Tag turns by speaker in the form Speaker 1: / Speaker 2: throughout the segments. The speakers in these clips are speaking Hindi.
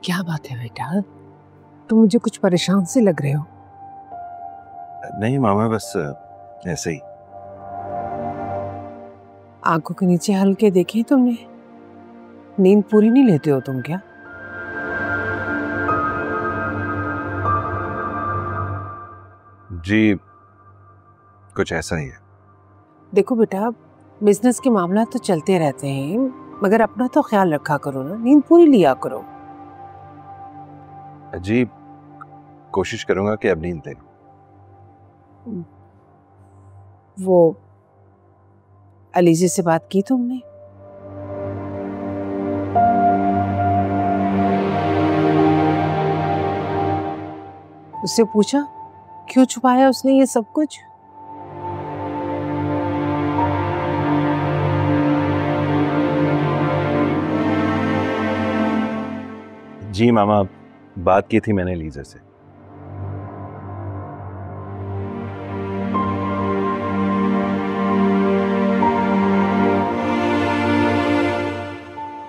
Speaker 1: क्या बात है बेटा, तुम मुझे कुछ परेशान से लग रहे हो।
Speaker 2: नहीं मामा, बस ऐसे ही।
Speaker 1: आंखों के नीचे हल्के देखे तुमने? नींद पूरी नहीं लेते हो तुम क्या?
Speaker 2: जी कुछ ऐसा ही है।
Speaker 1: देखो बेटा, बिजनेस के मामला तो चलते रहते हैं, मगर अपना तो ख्याल रखा करो ना, नींद पूरी लिया करो।
Speaker 2: जी कोशिश करूंगा कि अब नींद ले लूं।
Speaker 1: वो अलीजे से बात की तुमने? उससे पूछा क्यों छुपाया उसने ये सब कुछ?
Speaker 2: जी मामा, बात की थी मैंने लीजा से।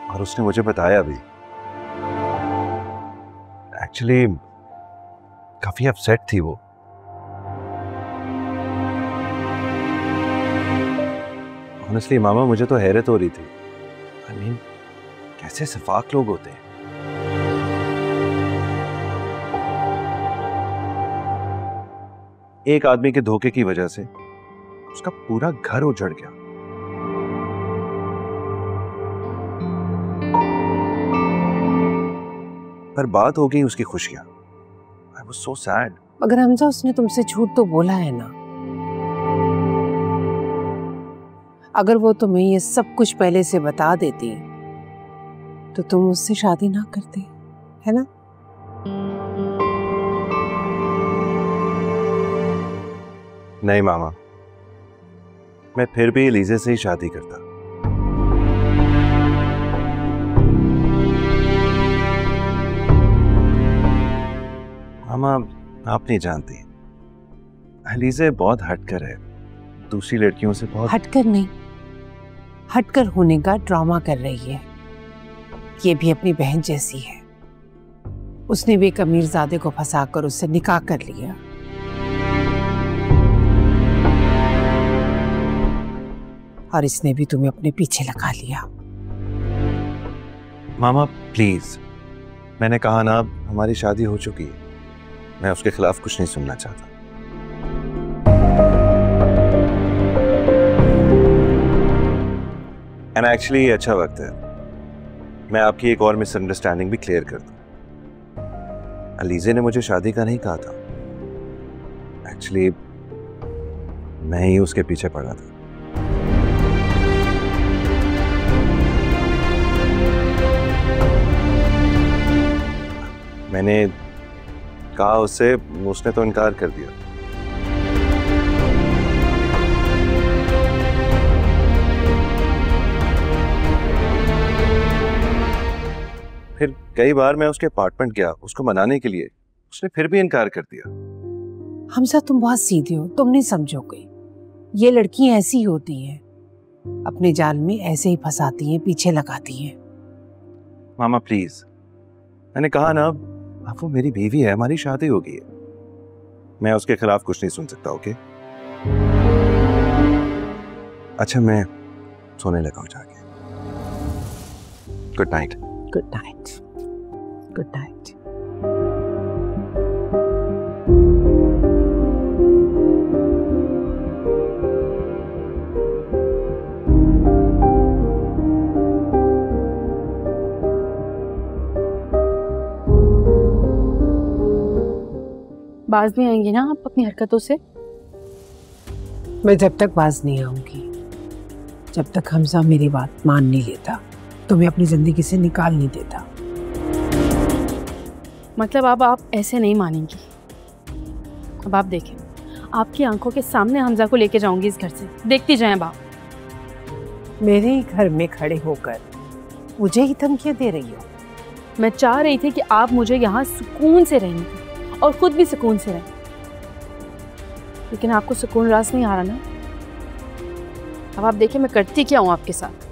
Speaker 2: और उसने मुझे बताया भी। एक्चुअली काफी अपसेट थी वो। ऑनेस्टली मामा, मुझे तो हैरत हो रही थी। आई मीन, कैसे सफाक लोग होते हैं। एक आदमी के धोखे की वजह से उसका पूरा घर उजड़ गया। पर बात हो गई उसकी खुशियां। I was so sad.
Speaker 1: मगर हमजा, उसने तुमसे झूठ तो बोला है ना। अगर वो तुम्हें ये सब कुछ पहले से बता देती तो तुम उससे शादी ना करते, है ना?
Speaker 2: नहीं मामा, मैं फिर भी लीजे से ही शादी करता। मामा आप नहीं जानती, लीजे बहुत हटकर है, दूसरी लड़कियों से बहुत।
Speaker 1: हटकर नहीं, हटकर होने का ड्रामा कर रही है। ये भी अपनी बहन जैसी है। उसने भी एक अमीरजादे को फंसाकर उससे निकाह कर लिया। और इसने भी तुम्हें अपने पीछे लगा लिया।
Speaker 2: मामा प्लीज, मैंने कहा ना हमारी शादी हो चुकी है, मैं उसके खिलाफ कुछ नहीं सुनना चाहता। एंड एक्चुअली अच्छा वक्त है मैं आपकी एक और मिसअंडरस्टैंडिंग भी क्लियर कर दूं। अलीजे ने मुझे शादी का नहीं कहा था। एक्चुअली मैं ही उसके पीछे पड़ा था। मैंने कहा उससे, उसने तो इनकार कर दिया। फिर कई बार मैं उसके अपार्टमेंट गया उसको मनाने के लिए, उसने फिर भी इनकार कर दिया।
Speaker 1: हमजा, तुम बहुत सीधे हो, तुम नहीं समझोगे। ये लड़कियां ऐसी होती हैं, अपने जाल में ऐसे ही फंसाती हैं, पीछे लगाती हैं।
Speaker 2: मामा प्लीज, मैंने कहा ना अब वो मेरी बीवी है, हमारी शादी हो गई है, मैं उसके खिलाफ कुछ नहीं सुन सकता। ओके अच्छा, मैं सोने लगा हूं जाके। Good night.
Speaker 1: Good night. Good night.
Speaker 3: बाज नहीं आएंगी ना आप अपनी हरकतों से?
Speaker 1: मैं जब तक बाज नहीं आऊंगी, जब तक हमजा मेरी बात मान नहीं लेता, तुम्हें अपनी जिंदगी से निकाल नहीं देता।
Speaker 3: मतलब अब आप ऐसे नहीं मानेंगी। अब आप देखें, आपकी आंखों के सामने हमजा को लेके जाऊंगी इस घर से, देखती जाएं अब आप।
Speaker 1: मेरे ही घर में खड़े होकर मुझे ही धमकियां दे रही हो।
Speaker 3: मैं चाह रही थी कि आप मुझे यहाँ सुकून से रहने दें और खुद भी सुकून से रहें, लेकिन आपको सुकून रास नहीं आ रहा ना। अब आप देखिए मैं करती क्या हूँ आपके साथ।